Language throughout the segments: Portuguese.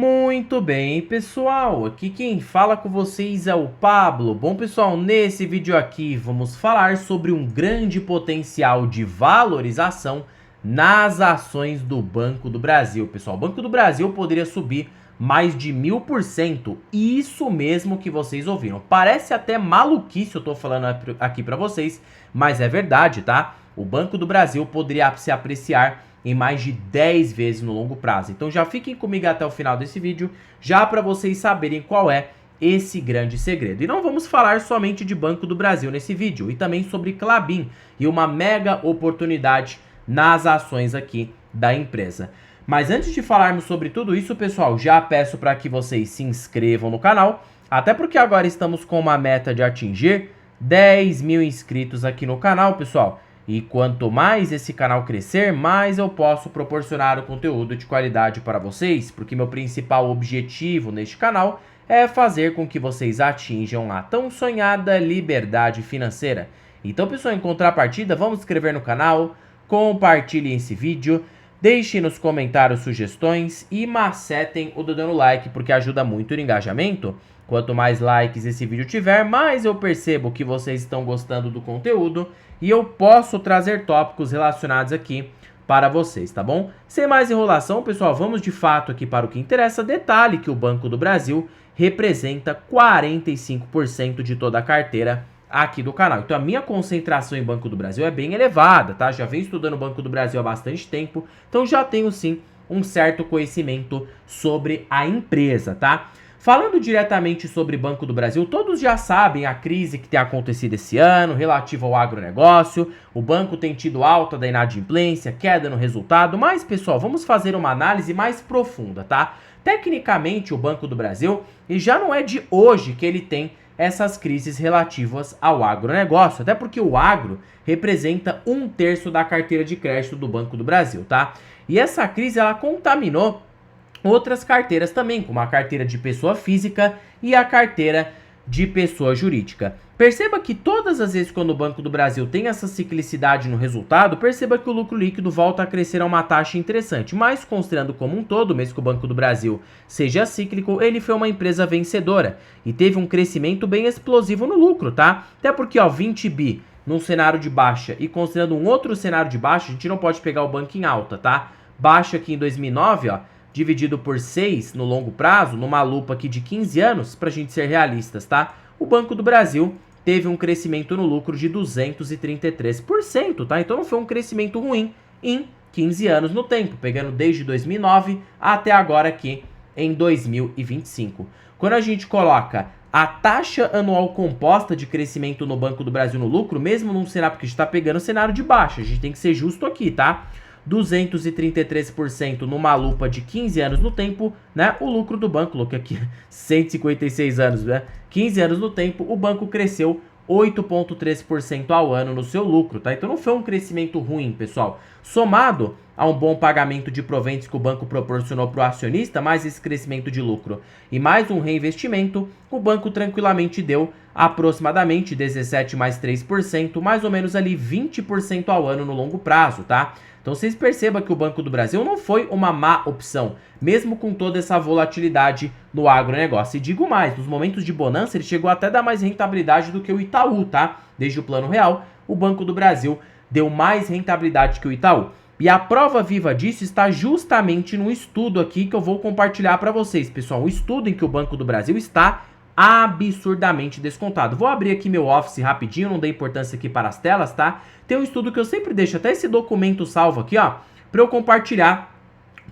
Muito bem, pessoal, aqui quem fala com vocês é o Pablo. Bom, pessoal, nesse vídeo aqui vamos falar sobre um grande potencial de valorização nas ações do Banco do Brasil. Pessoal, o Banco do Brasil poderia subir mais de 1000%, isso mesmo que vocês ouviram. Parece até maluquice eu tô falando aqui para vocês, mas é verdade, tá? O Banco do Brasil poderia se apreciar em mais de 10 vezes no longo prazo. Então já fiquem comigo até o final desse vídeo, já para vocês saberem qual é esse grande segredo. E não vamos falar somente de Banco do Brasil nesse vídeo, e também sobre Klabin e uma mega oportunidade nas ações aqui da empresa. Mas antes de falarmos sobre tudo isso, pessoal, já peço para que vocês se inscrevam no canal, até porque agora estamos com uma meta de atingir 10 mil inscritos aqui no canal, pessoal. E quanto mais esse canal crescer, mais eu posso proporcionar o conteúdo de qualidade para vocês, porque meu principal objetivo neste canal é fazer com que vocês atinjam a tão sonhada liberdade financeira. Então, pessoal, em contrapartida, vamos se inscrever no canal, compartilhem esse vídeo, deixem nos comentários sugestões e macetem o dedo no like, porque ajuda muito no engajamento. Quanto mais likes esse vídeo tiver, mais eu percebo que vocês estão gostando do conteúdo e eu posso trazer tópicos relacionados aqui para vocês, tá bom? Sem mais enrolação, pessoal, vamos de fato aqui para o que interessa. Detalhe que o Banco do Brasil representa 45% de toda a carteira aqui do canal. Então a minha concentração em Banco do Brasil é bem elevada, tá? Já venho estudando o Banco do Brasil há bastante tempo, então já tenho sim um certo conhecimento sobre a empresa, tá? Falando diretamente sobre Banco do Brasil, todos já sabem a crise que tem acontecido esse ano, relativa ao agronegócio. O banco tem tido alta da inadimplência, queda no resultado, mas, pessoal, vamos fazer uma análise mais profunda, tá? Tecnicamente, o Banco do Brasil, e já não é de hoje que ele tem essas crises relativas ao agronegócio, até porque o agro representa 1/3 da carteira de crédito do Banco do Brasil, tá? E essa crise, ela contaminou outras carteiras também, como a carteira de pessoa física e a carteira de pessoa jurídica. Perceba que todas as vezes quando o Banco do Brasil tem essa ciclicidade no resultado, perceba que o lucro líquido volta a crescer a uma taxa interessante. Mas, considerando como um todo, mesmo que o Banco do Brasil seja cíclico, ele foi uma empresa vencedora e teve um crescimento bem explosivo no lucro, tá? Até porque, ó, 20 bi num cenário de baixa e considerando um outro cenário de baixa, a gente não pode pegar o banco em alta, tá? Baixa aqui em 2009, ó, dividido por 6 no longo prazo, numa lupa aqui de 15 anos, para a gente ser realistas, tá? O Banco do Brasil teve um crescimento no lucro de 233%, tá? Então não foi um crescimento ruim em 15 anos no tempo, pegando desde 2009 até agora aqui em 2025. Quando a gente coloca a taxa anual composta de crescimento no Banco do Brasil no lucro, mesmo num cenário, porque a gente está pegando cenário de baixa, a gente tem que ser justo aqui, tá? 233% numa lupa de 15 anos no tempo, né? O lucro do banco, louco aqui, 156 anos, né? 15 anos no tempo, o banco cresceu 8,3% ao ano no seu lucro, tá? Então não foi um crescimento ruim, pessoal. Somado a um bom pagamento de proventos que o banco proporcionou para o acionista, mais esse crescimento de lucro e mais um reinvestimento, o banco tranquilamente deu aproximadamente 17 mais 3%, mais ou menos ali 20% ao ano no longo prazo, tá? Então vocês percebam que o Banco do Brasil não foi uma má opção, mesmo com toda essa volatilidade no agronegócio. E digo mais, nos momentos de bonança ele chegou até a dar mais rentabilidade do que o Itaú, tá? Desde o Plano Real, o Banco do Brasil deu mais rentabilidade que o Itaú. E a prova viva disso está justamente no estudo aqui que eu vou compartilhar para vocês, pessoal. Um estudo em que o Banco do Brasil está absurdamente descontado. Vou abrir aqui meu Office rapidinho, não dei importância aqui para as telas, tá? Tem um estudo que eu sempre deixo até esse documento salvo aqui, ó, para eu compartilhar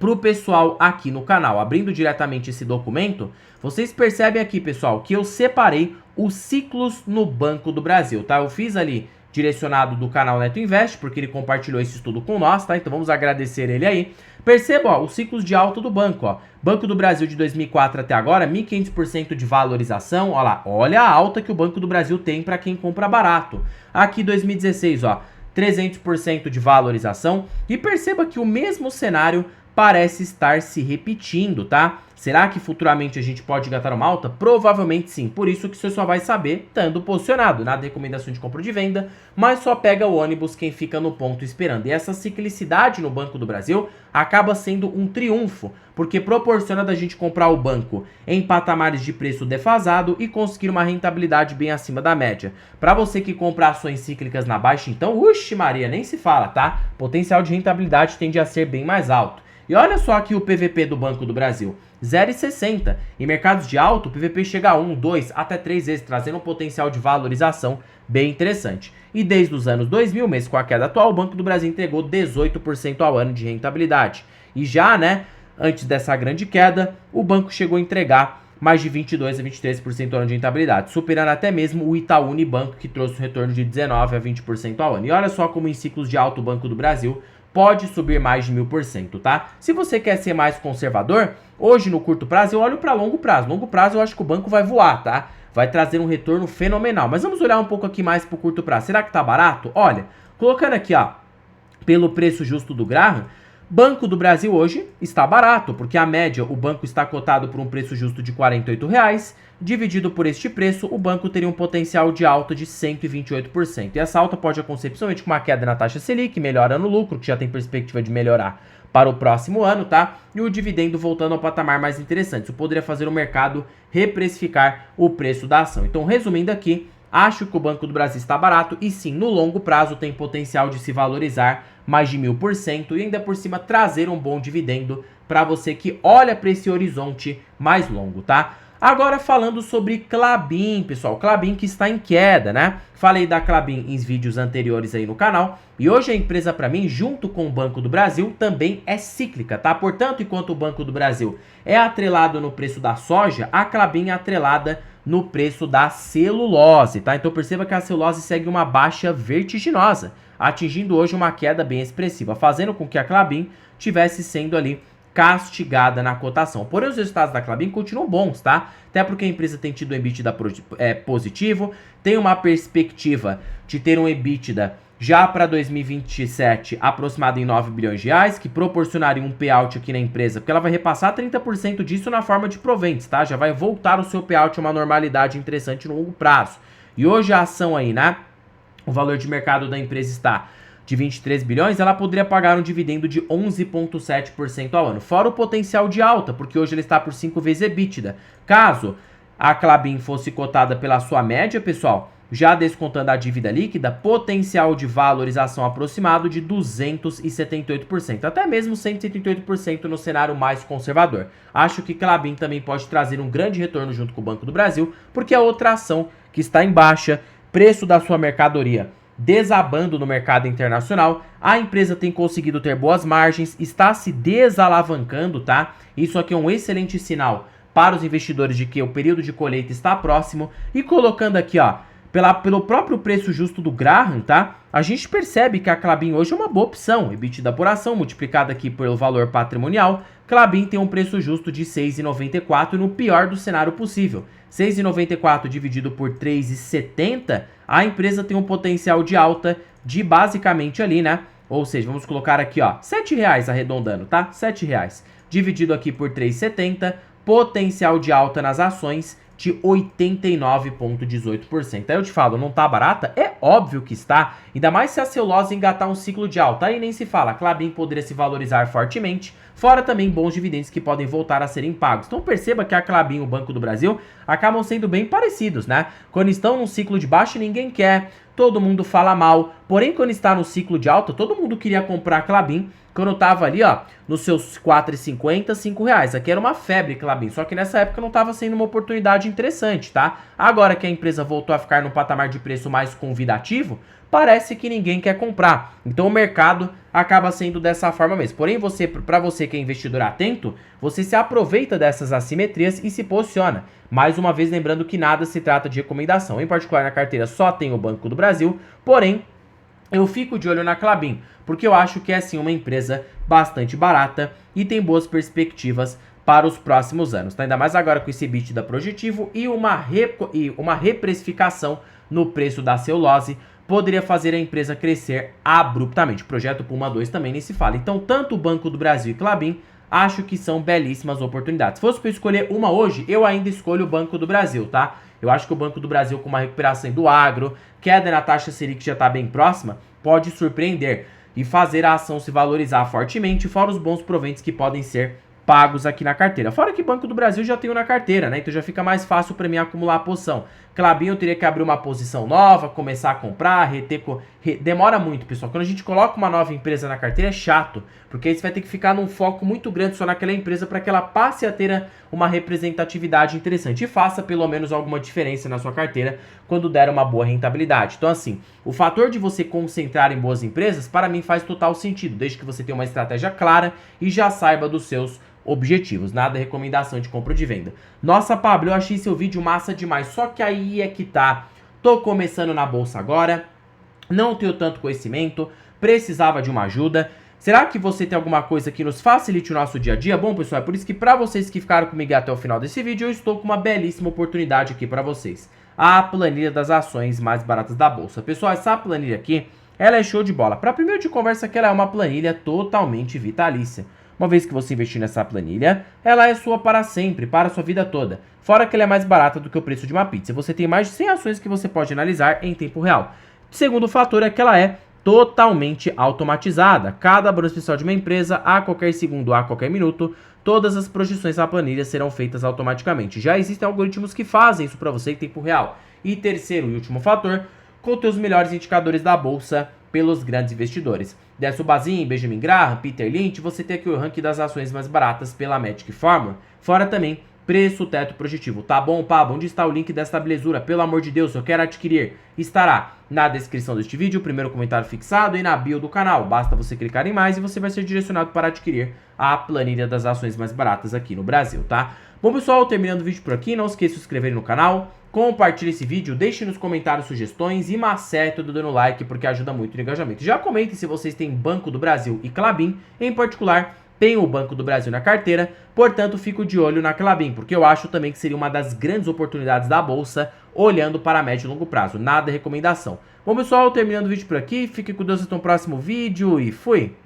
pro pessoal aqui no canal. Abrindo diretamente esse documento, vocês percebem aqui, pessoal, que eu separei os ciclos no Banco do Brasil, tá? Eu fiz ali direcionado do canal Neto Invest, porque ele compartilhou esse estudo com nós, tá? Então vamos agradecer ele aí. Perceba, ó, os ciclos de alta do banco, ó. Banco do Brasil de 2004 até agora, 1.500% de valorização, ó lá. Olha a alta que o Banco do Brasil tem para quem compra barato. Aqui 2016, ó, 300% de valorização. E perceba que o mesmo cenário parece estar se repetindo, tá? Será que futuramente a gente pode engatar uma alta? Provavelmente sim, por isso que você só vai saber estando posicionado. Nada de recomendação de compra ou de venda, mas só pega o ônibus quem fica no ponto esperando. E essa ciclicidade no Banco do Brasil acaba sendo um triunfo, porque proporciona da gente comprar o banco em patamares de preço defasado e conseguir uma rentabilidade bem acima da média. Para você que compra ações cíclicas na baixa, então, uxe Maria, nem se fala, tá? Potencial de rentabilidade tende a ser bem mais alto. E olha só aqui o PVP do Banco do Brasil, 0,60. Em mercados de alto, o PVP chega a 1, 2, até 3 vezes, trazendo um potencial de valorização bem interessante. E desde os anos 2000, mesmo com a queda atual, o Banco do Brasil entregou 18% ao ano de rentabilidade. E já, né, antes dessa grande queda, o banco chegou a entregar mais de 22 a 23% ao ano de rentabilidade, superando até mesmo o Itaú Unibanco, que trouxe um retorno de 19 a 20% ao ano. E olha só como em ciclos de alto o Banco do Brasil pode subir mais de 1000%, tá? Se você quer ser mais conservador, hoje no curto prazo eu olho para longo prazo. Longo prazo eu acho que o banco vai voar, tá? Vai trazer um retorno fenomenal. Mas vamos olhar um pouco aqui mais para o curto prazo. Será que tá barato? Olha, colocando aqui, ó, pelo preço justo do Graham, Banco do Brasil hoje está barato, porque a média, o banco está cotado por um preço justo de R$ 48,00, dividido por este preço, o banco teria um potencial de alta de 128%. E essa alta pode acontecer principalmente com uma queda na taxa Selic, melhorando o lucro, que já tem perspectiva de melhorar para o próximo ano, tá? E o dividendo voltando ao patamar mais interessante. Isso poderia fazer o mercado reprecificar o preço da ação. Então, resumindo aqui, acho que o Banco do Brasil está barato e sim, no longo prazo tem potencial de se valorizar mais de 1000% e ainda por cima trazer um bom dividendo para você que olha para esse horizonte mais longo, tá? Agora falando sobre Klabin, pessoal, Klabin que está em queda, né? Falei da Klabin em vídeos anteriores aí no canal e hoje a empresa para mim, junto com o Banco do Brasil, também é cíclica, tá? Portanto, enquanto o Banco do Brasil é atrelado no preço da soja, a Klabin é atrelada no preço da celulose, tá? Então perceba que a celulose segue uma baixa vertiginosa, atingindo hoje uma queda bem expressiva, fazendo com que a Klabin tivesse sendo ali castigada na cotação. Porém, os resultados da Klabin continuam bons, tá? Até porque a empresa tem tido um EBITDA positivo, tem uma perspectiva de ter um EBITDA já para 2027 aproximado em 9 bilhões de reais, que proporcionaria um payout aqui na empresa, porque ela vai repassar 30% disso na forma de proventes, tá? Já vai voltar o seu payout a uma normalidade interessante no longo prazo. E hoje a ação aí, né? O valor de mercado da empresa está de 23 bilhões, ela poderia pagar um dividendo de 11,7% ao ano. Fora o potencial de alta, porque hoje ele está por 5 vezes EBITDA. Caso a Klabin fosse cotada pela sua média, pessoal, já descontando a dívida líquida, potencial de valorização aproximado de 278%, até mesmo 178% no cenário mais conservador. Acho que Klabin também pode trazer um grande retorno junto com o Banco do Brasil, porque é outra ação que está em baixa, preço da sua mercadoria desabando no mercado internacional, a empresa tem conseguido ter boas margens, está se desalavancando, tá? Isso aqui é um excelente sinal para os investidores de que o período de colheita está próximo. E colocando aqui, ó, pelo próprio preço justo do Graham, tá? A gente percebe que a Klabin hoje é uma boa opção. EBITDA por ação multiplicada aqui pelo valor patrimonial. Klabin tem um preço justo de 6,94 no pior do cenário possível. 6,94 dividido por 3,70, a empresa tem um potencial de alta de basicamente ali, né? Ou seja, vamos colocar aqui, ó, R$7 arredondando, tá? R$7. Dividido aqui por 3,70, potencial de alta nas ações de 89,18%. Aí eu te falo, não tá barata? É óbvio que está, ainda mais se a celulose engatar um ciclo de alta. Aí nem se fala, a Klabin poderia se valorizar fortemente, fora também bons dividendos que podem voltar a serem pagos. Então perceba que a Klabin e o Banco do Brasil acabam sendo bem parecidos, né? Quando estão num ciclo de baixa, ninguém quer, todo mundo fala mal. Porém, quando está no ciclo de alta, todo mundo queria comprar a Klabin. Quando eu tava ali, ó, nos seus R$4,50, R$5. Aqui era uma febre Klabin, só que nessa época não tava sendo uma oportunidade interessante, tá? Agora que a empresa voltou a ficar no patamar de preço mais convidativo, parece que ninguém quer comprar. Então o mercado acaba sendo dessa forma mesmo. Porém, para você que é investidor atento, você se aproveita dessas assimetrias e se posiciona. Mais uma vez, lembrando que nada se trata de recomendação. Em particular, na carteira só tem o Banco do Brasil, porém, eu fico de olho na Klabin, porque eu acho que é sim uma empresa bastante barata e tem boas perspectivas para os próximos anos, tá? Ainda mais agora com esse EBITDA projetivo e uma reprecificação no preço da celulose, poderia fazer a empresa crescer abruptamente. O projeto Puma 2 também nem se fala. Então, tanto o Banco do Brasil e Klabin, acho que são belíssimas oportunidades. Se fosse para escolher uma hoje, eu ainda escolho o Banco do Brasil, tá? Eu acho que o Banco do Brasil, com uma recuperação do agro, queda na taxa Selic que já está bem próxima, pode surpreender e fazer a ação se valorizar fortemente, fora os bons proventos que podem ser pagos aqui na carteira. Fora que Banco do Brasil já tenho na carteira, né? Então já fica mais fácil para mim acumular a posição. Klabin eu teria que abrir uma posição nova, começar a comprar, demora muito, pessoal. Quando a gente coloca uma nova empresa na carteira é chato, porque aí você vai ter que ficar num foco muito grande só naquela empresa para que ela passe a ter uma representatividade interessante e faça pelo menos alguma diferença na sua carteira quando der uma boa rentabilidade. Então assim, o fator de você concentrar em boas empresas, para mim faz total sentido, desde que você tenha uma estratégia clara e já saiba dos seus objetivos, nada recomendação de compra ou de venda. Nossa, Pablo, eu achei seu vídeo massa demais, só que aí é que tá, tô começando na bolsa agora, não tenho tanto conhecimento, precisava de uma ajuda. Será que você tem alguma coisa que nos facilite o nosso dia a dia? Bom, pessoal, é por isso que para vocês que ficaram comigo até o final desse vídeo, eu estou com uma belíssima oportunidade aqui para vocês. A planilha das ações mais baratas da bolsa. Pessoal, essa planilha aqui, ela é show de bola. Para primeiro de conversa que ela é uma planilha totalmente vitalícia. Uma vez que você investir nessa planilha, ela é sua para sempre, para a sua vida toda. Fora que ela é mais barata do que o preço de uma pizza. Você tem mais de 100 ações que você pode analisar em tempo real. Segundo fator é que ela é totalmente automatizada. Cada balanço fiscal de uma empresa, a qualquer segundo, a qualquer minuto, todas as projeções da planilha serão feitas automaticamente. Já existem algoritmos que fazem isso para você em tempo real. E terceiro e último fator, conter os melhores indicadores da bolsa pelos grandes investidores. Décio Bazin, Benjamin Graham, Peter Lynch, você tem aqui o ranking das ações mais baratas pela Magic Formula. Fora também preço, teto projetivo. Tá bom, Pablo? Onde está o link desta belezura? Pelo amor de Deus, eu quero adquirir. Estará na descrição deste vídeo, o primeiro comentário fixado e na bio do canal. Basta você clicar em mais e você vai ser direcionado para adquirir a planilha das ações mais baratas aqui no Brasil, tá? Bom, pessoal, terminando o vídeo por aqui, não esqueça de se inscrever no canal, compartilhe esse vídeo, deixe nos comentários sugestões e macete do dando like porque ajuda muito no engajamento. Já comentem se vocês têm Banco do Brasil e Klabin, em particular, tenho o Banco do Brasil na carteira, portanto fico de olho na Klabin, porque eu acho também que seria uma das grandes oportunidades da bolsa, olhando para médio e longo prazo, nada recomendação. Bom, pessoal, terminando o vídeo por aqui, fique com Deus até o próximo vídeo e fui!